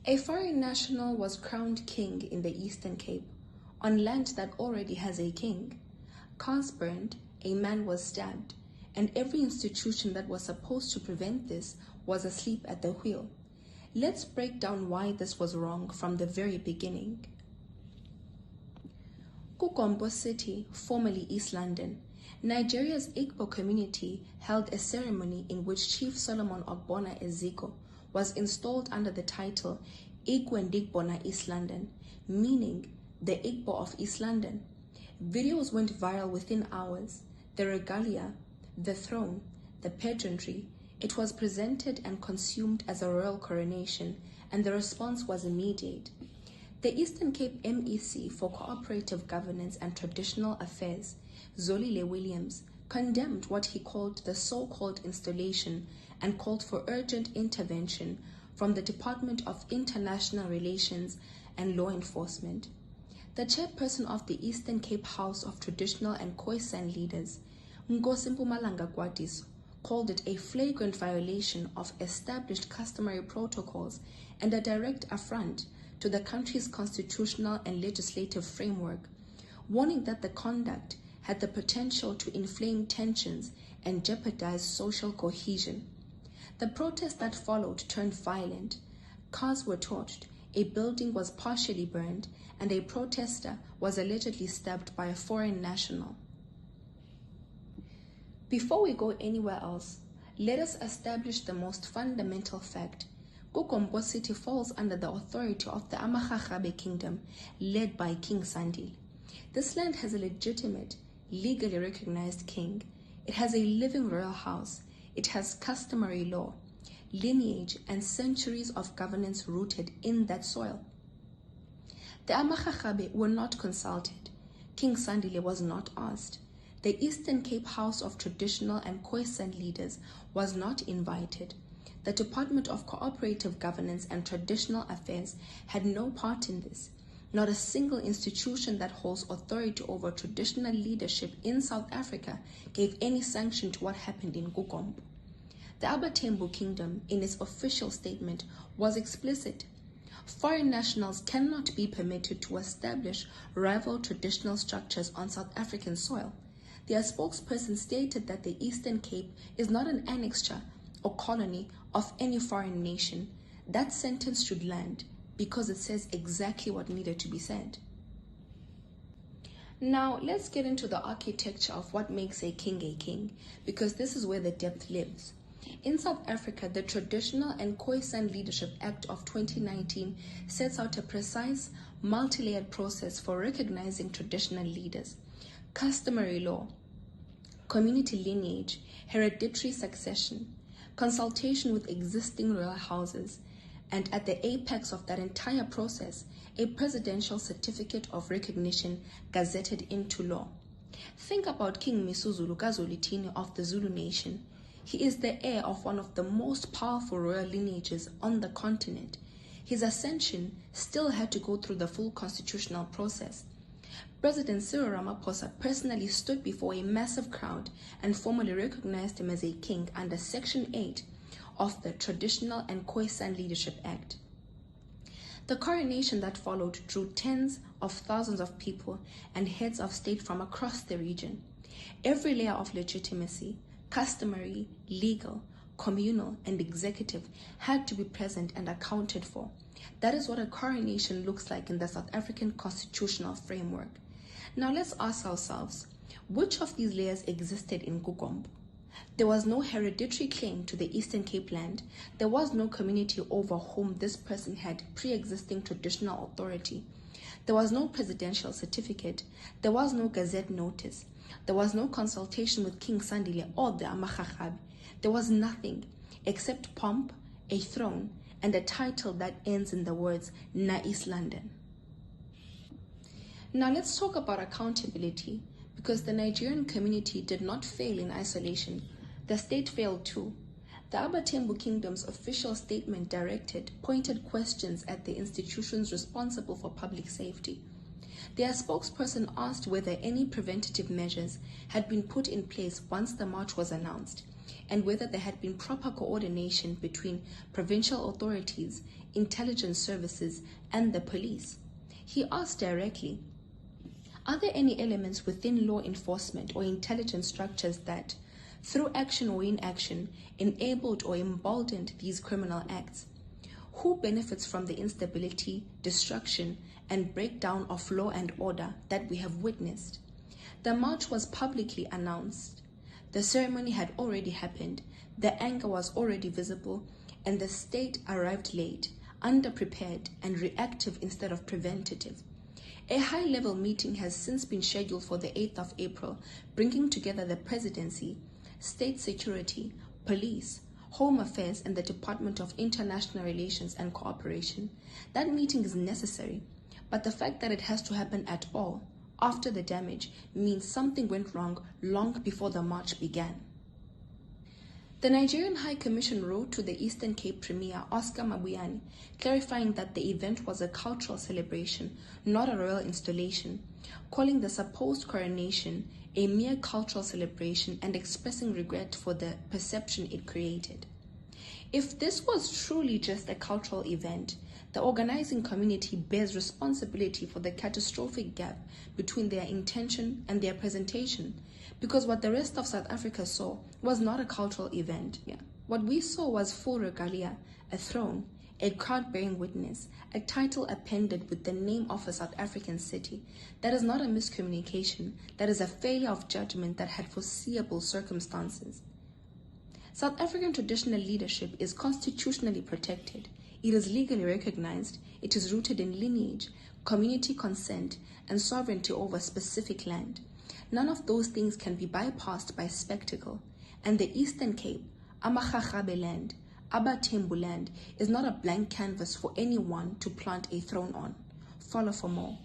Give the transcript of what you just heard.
A foreign national was crowned king in the Eastern Cape, on land that already has a king. Cars burned, a man was stabbed, and every institution that was supposed to prevent this was asleep at the wheel. Let's break down why this was wrong from the very beginning. KuGompo City, formerly East London, Nigeria's Igbo community held a ceremony in which Chief Solomon Ogbonna Eziko was installed under the title Igbo East London, meaning the Igbo of East London. Videos went viral within hours. The regalia, the throne, the pageantry, it was presented and consumed as a royal coronation, and the response was immediate. The Eastern Cape MEC for Cooperative Governance and Traditional Affairs, Zolile Williams, condemned what he called the so-called installation and called for urgent intervention from the Department of International Relations and Law Enforcement. The chairperson of the Eastern Cape House of Traditional and Khoisan Leaders, Nkosi Mpumalanga Gwadiso, called it a flagrant violation of established customary protocols and a direct affront to the country's constitutional and legislative framework, warning that the conduct had the potential to inflame tensions and jeopardize social cohesion. The protest that followed turned violent. Cars were torched, a building was partially burned, and a protester was allegedly stabbed by a foreign national. Before we go anywhere else, let us establish the most fundamental fact. KuGompo City falls under the authority of the Amahaghabe Kingdom, led by King Sandile. This land has a legitimate, legally recognized king. It has a living royal house. It has customary law, lineage, and centuries of governance rooted in that soil. The Amahaghabe were not consulted. King Sandile was not asked. The Eastern Cape House of Traditional and Khoisan Leaders was not invited. The Department of Cooperative Governance and Traditional Affairs had no part in this. Not a single institution that holds authority over traditional leadership in South Africa gave any sanction to what happened in KuGompo. The Abatembu Kingdom, in its official statement, was explicit. Foreign nationals cannot be permitted to establish rival traditional structures on South African soil. Their spokesperson stated that the Eastern Cape is not an annexure or colony of any foreign nation. That sentence should land because it says exactly what needed to be said. Now, let's get into the architecture of what makes a king, because this is where the depth lives. In South Africa, the Traditional and Khoisan Leadership Act of 2019 sets out a precise, multi-layered process for recognizing traditional leaders. Customary law, community lineage, hereditary succession, consultation with existing royal houses, and at the apex of that entire process, a presidential certificate of recognition gazetted into law. Think about King Misuzulu Kazolithini of the Zulu nation. He is the heir of one of the most powerful royal lineages on the continent. His ascension still had to go through the full constitutional process. President Cyril Ramaphosa personally stood before a massive crowd and formally recognized him as a king under Section 8 of the Traditional and Khoisan Leadership Act. The coronation that followed drew tens of thousands of people and heads of state from across the region. Every layer of legitimacy, customary, legal, communal, and executive had to be present and accounted for. That is what a coronation looks like in the South African constitutional framework. Now let's ask ourselves, which of these layers existed in KuGompo? There was no hereditary claim to the Eastern Cape land. There was no community over whom this person had pre-existing traditional authority. There was no presidential certificate. There was no gazette notice. There was no consultation with King Sandile or the Amahaghabe. There was nothing except pomp, a throne, and a title that ends in the words Na East London. Now let's talk about accountability, because the Nigerian community did not fail in isolation. The state failed too. The Abatembu Kingdom's official statement pointed questions at the institutions responsible for public safety. Their spokesperson asked whether any preventative measures had been put in place once the march was announced. and whether there had been proper coordination between provincial authorities, intelligence services, and the police. He asked directly, are there any elements within law enforcement or intelligence structures that, through action or inaction, enabled or emboldened these criminal acts? Who benefits from the instability, destruction, and breakdown of law and order that we have witnessed? The march was publicly announced. The ceremony had already happened, the anger was already visible, and the state arrived late, underprepared, and reactive instead of preventative. A high-level meeting has since been scheduled for the 8th of April, bringing together the presidency, state security, police, home affairs, and the Department of International Relations and Cooperation. That meeting is necessary, but the fact that it has to happen at all, after the damage, means something went wrong long before the march began. The Nigerian High Commission wrote to the Eastern Cape Premier, Oscar Mabuyane, clarifying that the event was a cultural celebration, not a royal installation, calling the supposed coronation a mere cultural celebration and expressing regret for the perception it created. If this was truly just a cultural event, the organizing community bears responsibility for the catastrophic gap between their intention and their presentation, because what the rest of South Africa saw was not a cultural event. What we saw was full regalia, a throne, a crowd bearing witness, a title appended with the name of a South African city. That is not a miscommunication, that is a failure of judgment that had foreseeable circumstances. South African traditional leadership is constitutionally protected. It is legally recognized. It is rooted in lineage, community consent, and sovereignty over specific land. None of those things can be bypassed by spectacle. And the Eastern Cape, Amachagabe land, Abatembu land, is not a blank canvas for anyone to plant a throne on. Follow for more.